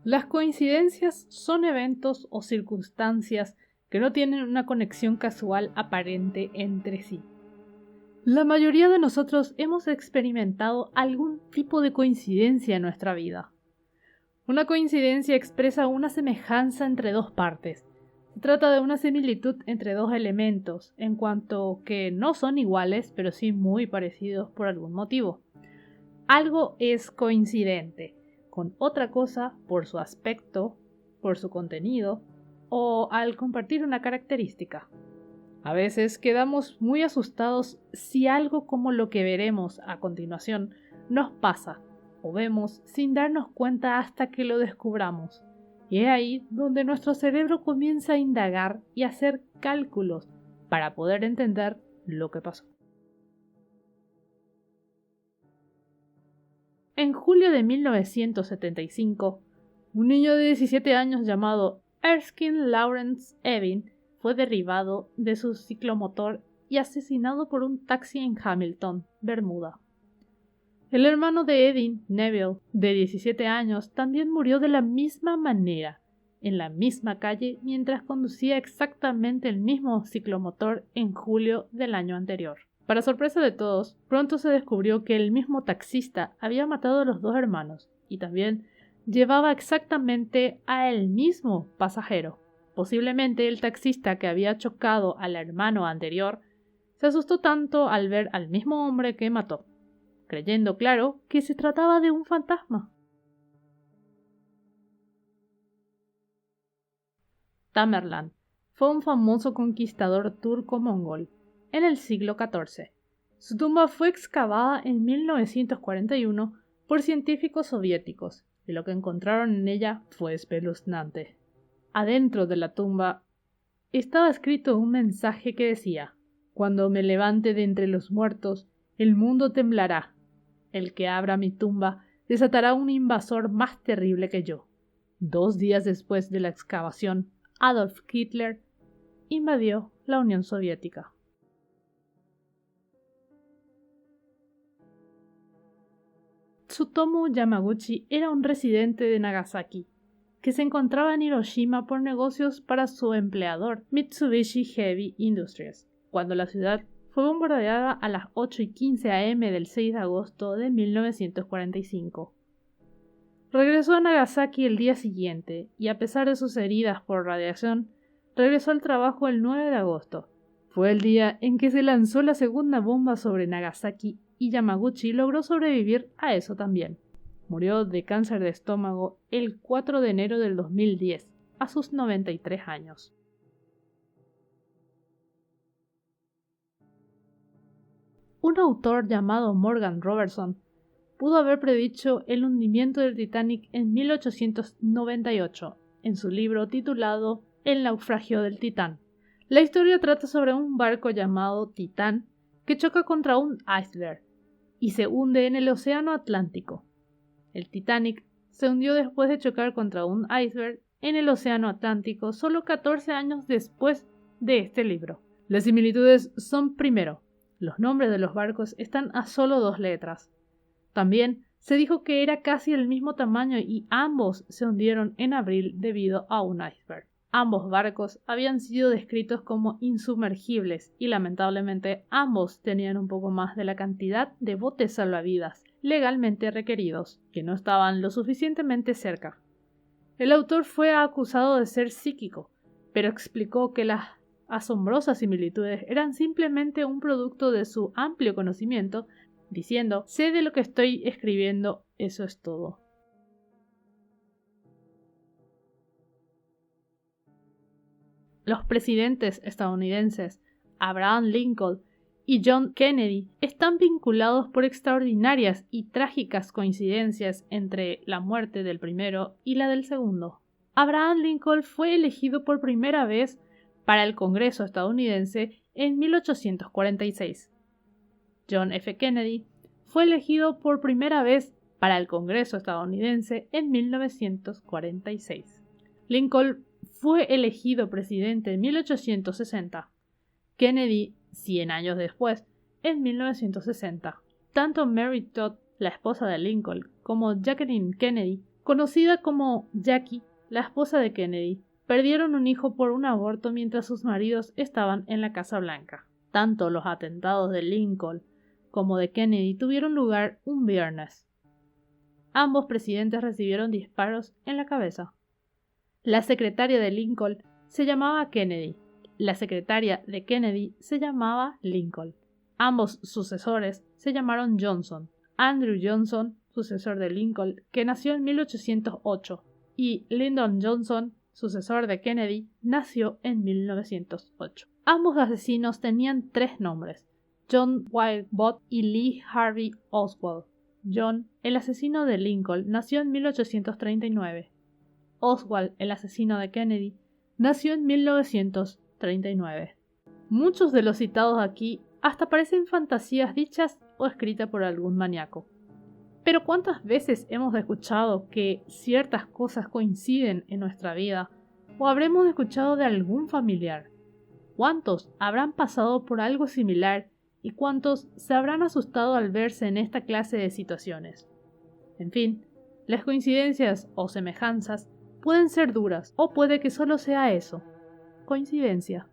Las coincidencias son eventos o circunstancias que no tienen una conexión casual aparente entre sí. La mayoría de nosotros hemos experimentado algún tipo de coincidencia en nuestra vida. Una coincidencia expresa una semejanza entre dos partes. Se trata de una similitud entre dos elementos, en cuanto que no son iguales, pero sí muy parecidos por algún motivo. Algo es coincidente con otra cosa por su aspecto, por su contenido o al compartir una característica. A veces quedamos muy asustados si algo como lo que veremos a continuación nos pasa o vemos sin darnos cuenta hasta que lo descubramos. Y es ahí donde nuestro cerebro comienza a indagar y a hacer cálculos para poder entender lo que pasó. En julio de 1975, un niño de 17 años llamado Erskine Lawrence Evin fue derribado de su ciclomotor y asesinado por un taxi en Hamilton, Bermuda. El hermano de Evin, Neville, de 17 años, también murió de la misma manera, en la misma calle, mientras conducía exactamente el mismo ciclomotor en julio del año anterior. Para sorpresa de todos, pronto se descubrió que el mismo taxista había matado a los dos hermanos y también llevaba exactamente a el mismo pasajero. Posiblemente el taxista que había chocado al hermano anterior se asustó tanto al ver al mismo hombre que mató, creyendo, claro, que se trataba de un fantasma. Tamerlán fue un famoso conquistador turco-mongol en el siglo XIV. Su tumba fue excavada en 1941 por científicos soviéticos y lo que encontraron en ella fue espeluznante. Adentro de la tumba estaba escrito un mensaje que decía: «Cuando me levante de entre los muertos, el mundo temblará. El que abra mi tumba desatará un invasor más terrible que yo». 2 días después de la excavación, Adolf Hitler invadió la Unión Soviética. Tsutomu Yamaguchi era un residente de Nagasaki, que se encontraba en Hiroshima por negocios para su empleador Mitsubishi Heavy Industries, cuando la ciudad fue bombardeada a las 8:15 am del 6 de agosto de 1945. Regresó a Nagasaki el día siguiente y, a pesar de sus heridas por radiación, regresó al trabajo el 9 de agosto. Fue el día en que se lanzó la segunda bomba sobre Nagasaki y Yamaguchi logró sobrevivir a eso también. Murió de cáncer de estómago el 4 de enero del 2010, a sus 93 años. Un autor llamado Morgan Robertson pudo haber predicho el hundimiento del Titanic en 1898 en su libro titulado El naufragio del Titán. La historia trata sobre un barco llamado Titán que choca contra un iceberg y se hunde en el océano Atlántico. El Titanic se hundió después de chocar contra un iceberg en el océano Atlántico solo 14 años después de este libro. Las similitudes son, primero, los nombres de los barcos están a solo 2 letras. También se dijo que era casi el mismo tamaño y ambos se hundieron en abril debido a un iceberg. Ambos barcos habían sido descritos como insumergibles y lamentablemente ambos tenían un poco más de la cantidad de botes salvavidas legalmente requeridos, que no estaban lo suficientemente cerca. El autor fue acusado de ser psíquico, pero explicó que las asombrosas similitudes eran simplemente un producto de su amplio conocimiento, diciendo: «Sé de lo que estoy escribiendo, eso es todo». Los presidentes estadounidenses Abraham Lincoln y John Kennedy están vinculados por extraordinarias y trágicas coincidencias entre la muerte del primero y la del segundo. Abraham Lincoln fue elegido por primera vez para el Congreso estadounidense en 1846. John F. Kennedy fue elegido por primera vez para el Congreso estadounidense en 1946. Lincoln fue elegido presidente en 1860. Kennedy 100 años después, en 1960. Tanto Mary Todd, la esposa de Lincoln, como Jacqueline Kennedy Conocida como Jackie, la esposa de Kennedy, perdieron un hijo por un aborto mientras sus maridos estaban en la Casa Blanca. Tanto los atentados de Lincoln como de Kennedy tuvieron lugar un viernes. Ambos presidentes recibieron disparos en la cabeza. La secretaria de Lincoln se llamaba Kennedy. La secretaria de Kennedy se llamaba Lincoln. Ambos sucesores se llamaron Johnson. Andrew Johnson, sucesor de Lincoln, que nació en 1808, y Lyndon Johnson, sucesor de Kennedy, nació en 1908. Ambos asesinos tenían 3 nombres: John Wilkes Booth y Lee Harvey Oswald. John, el asesino de Lincoln, nació en 1839. Oswald, el asesino de Kennedy, nació en 1939. Muchos de los citados aquí hasta parecen fantasías dichas o escritas por algún maníaco. Pero ¿cuántas veces hemos escuchado que ciertas cosas coinciden en nuestra vida? ¿O habremos escuchado de algún familiar? ¿Cuántos habrán pasado por algo similar y cuántos se habrán asustado al verse en esta clase de situaciones? En fin, las coincidencias o semejanzas pueden ser duras, o puede que solo sea eso, coincidencia.